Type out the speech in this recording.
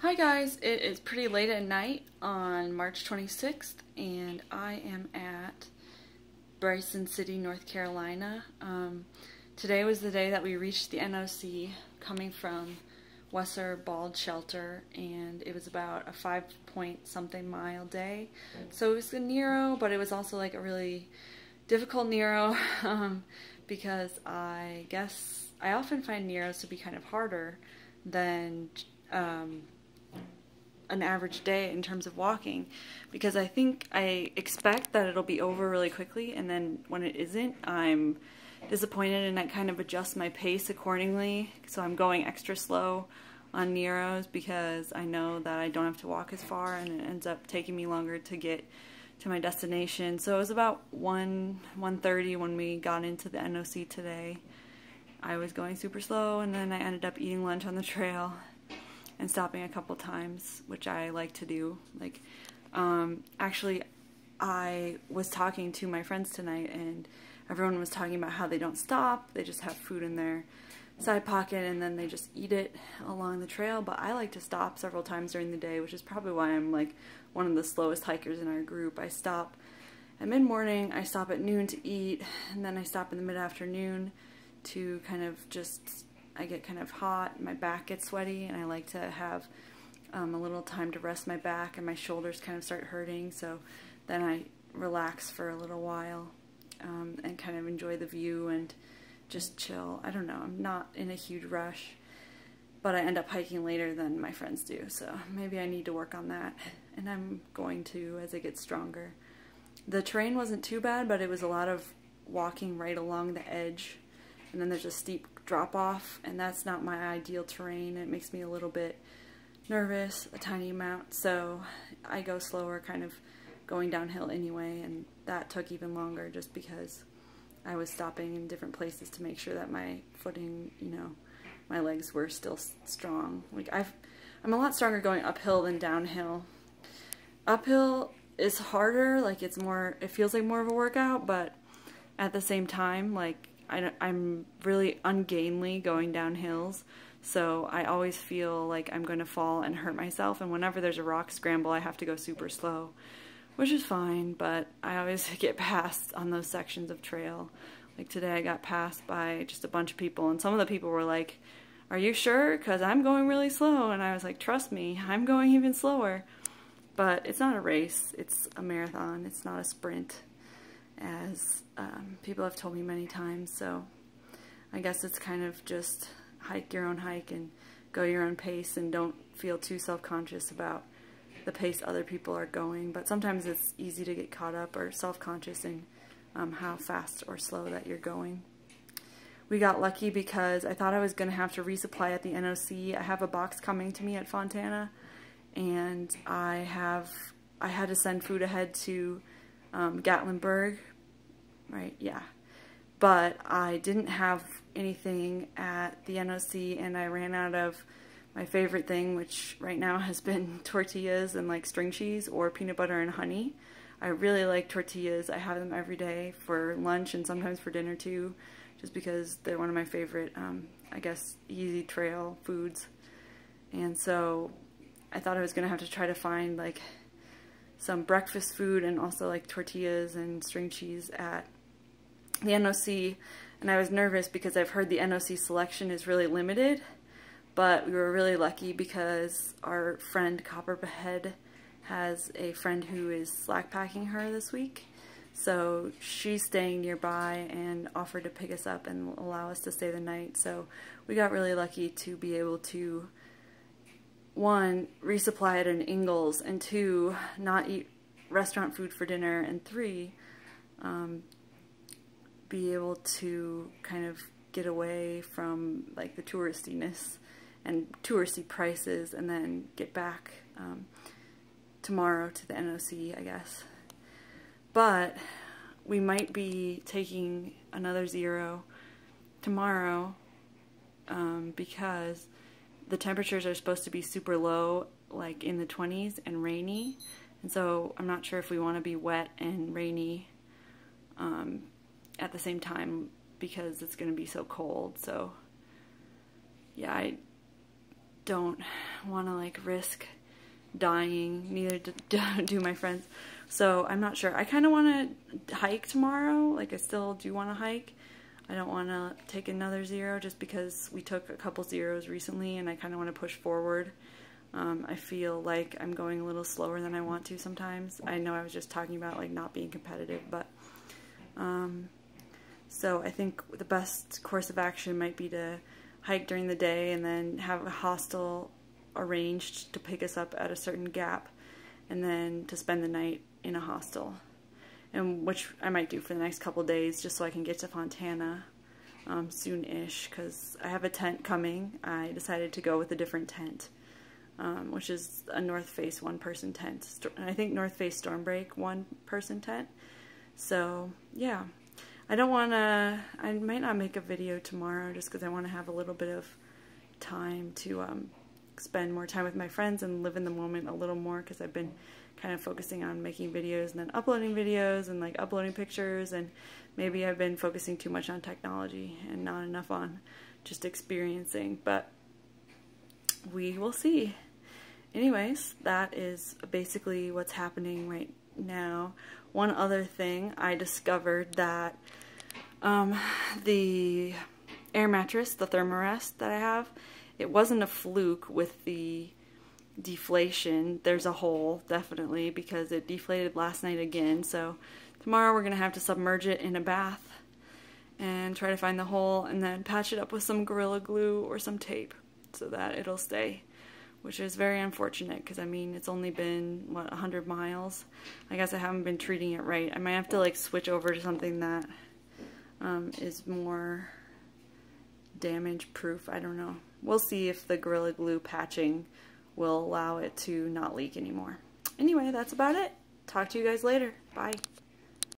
Hi guys, it is pretty late at night on March 26th and I am at Bryson City, North Carolina. Today was the day that we reached the NOC coming from Wesser Bald Shelter, and it was about a 5-point-something mile day. So it was a Nero, but it was also like a really difficult Nero because I guess I often find Neros to be kind of harder than an average day in terms of walking, because I expect that it'll be over really quickly, and then when it isn't, I'm disappointed, and I kind of adjust my pace accordingly. So I'm going extra slow on Neros because I know that I don't have to walk as far, and it ends up taking me longer to get to my destination. So it was about 1:30 when we got into the NOC today. I was going super slow, and then I ended up eating lunch on the trail and stopping a couple times, which I like to do. Actually, I was talking to my friends tonight, and everyone was talking about how they don't stop. They just have food in their side pocket, and then they just eat it along the trail. But I like to stop several times during the day, which is probably why I'm like one of the slowest hikers in our group. I stop at mid-morning, I stop at noon to eat, and then I stop in the mid-afternoon to kind of I get kind of hot, my back gets sweaty, and I like to have a little time to rest my back, and my shoulders kind of start hurting, so then I relax for a little while and kind of enjoy the view and just chill. I don't know, I'm not in a huge rush, but I end up hiking later than my friends do, so maybe I need to work on that, and I'm going to as I get stronger. The terrain wasn't too bad, but it was a lot of walking right along the edge, and then there's a steep drop off, and that's not my ideal terrain. It makes me a little bit nervous, a tiny amount, so I go slower, kind of going downhill anyway, and that took even longer just because I was stopping in different places to make sure that my footing, my legs were still strong. Like I'm a lot stronger going uphill than downhill. Uphill is harder, like it feels like more of a workout, but at the same time, like I'm really ungainly going down hills, so I always feel like I'm going to fall and hurt myself, and whenever there's a rock scramble I have to go super slow, which is fine, but I always get passed on those sections of trail. Like today I got passed by just a bunch of people, and some of the people were like, "Are you sure? Because I'm going really slow," and I was like, "Trust me, I'm going even slower." But it's not a race, it's a marathon, it's not a sprint, as people have told me many times, so I guess it's kind of just hike your own hike and go your own pace, and don't feel too self-conscious about the pace other people are going. But sometimes it's easy to get caught up or self-conscious in how fast or slow that you're going. We got lucky because I thought I was going to have to resupply at the NOC. I have a box coming to me at Fontana, and I had to send food ahead to Gatlinburg, right? Yeah. But I didn't have anything at the NOC, and I ran out of my favorite thing, which right now has been tortillas and like string cheese or peanut butter and honey. I really like tortillas. I have them every day for lunch and sometimes for dinner too, just because they're one of my favorite, I guess, easy trail foods. And so I thought I was going to have to try to find like some breakfast food and also like tortillas and string cheese at the NOC, and I was nervous because I've heard the NOC selection is really limited, but we were really lucky because our friend Copperhead has a friend who is slack packing her this week, so she's staying nearby and offered to pick us up and allow us to stay the night. So we got really lucky to be able to, 1, resupply at an Ingles, and 2, not eat restaurant food for dinner, and 3, be able to kind of get away from like the touristiness and touristy prices, and then get back tomorrow to the NOC, I guess. But we might be taking another zero tomorrow because the temperatures are supposed to be super low, like in the 20s, and rainy, and so I'm not sure if we want to be wet and rainy at the same time because it's going to be so cold. So yeah, don't want to like risk dying, neither do my friends. So I'm not sure. I kind of want to hike tomorrow. Like, I still do want to hike. I don't want to take another 0 just because we took a couple 0s recently and I kind of want to push forward. I feel like I'm going a little slower than I want to sometimes. I know I was just talking about like not being competitive, but so I think the best course of action might be to hike during the day and then have a hostel arranged to pick us up at a certain gap, and then to spend the night in a hostel, and which I might do for the next couple days just so I can get to Fontana soon-ish, because I have a tent coming. I decided to go with a different tent, which is a North Face one-person tent. I think North Face Stormbreak one-person tent. So yeah, I might not make a video tomorrow just because I want to have a little bit of time to spend more time with my friends and live in the moment a little more, because I've been kind of focusing on making videos and then uploading videos and like uploading pictures, and maybe I've been focusing too much on technology and not enough on just experiencing, but we will see. Anyways, that is basically what's happening right now. One other thing, I discovered that the air mattress, the Thermarest that I have, it wasn't a fluke with the deflation. There's a hole, definitely, because it deflated last night again. So tomorrow we're going to have to submerge it in a bath and try to find the hole and then patch it up with some Gorilla Glue or some tape so that it'll stay, which is very unfortunate because, I mean, it's only been, what, 100 miles? I guess I haven't been treating it right. I might have to, like, switch over to something that is more damage-proof. I don't know. We'll see if the Gorilla Glue patching will allow it to not leak anymore. Anyway, that's about it. Talk to you guys later. Bye.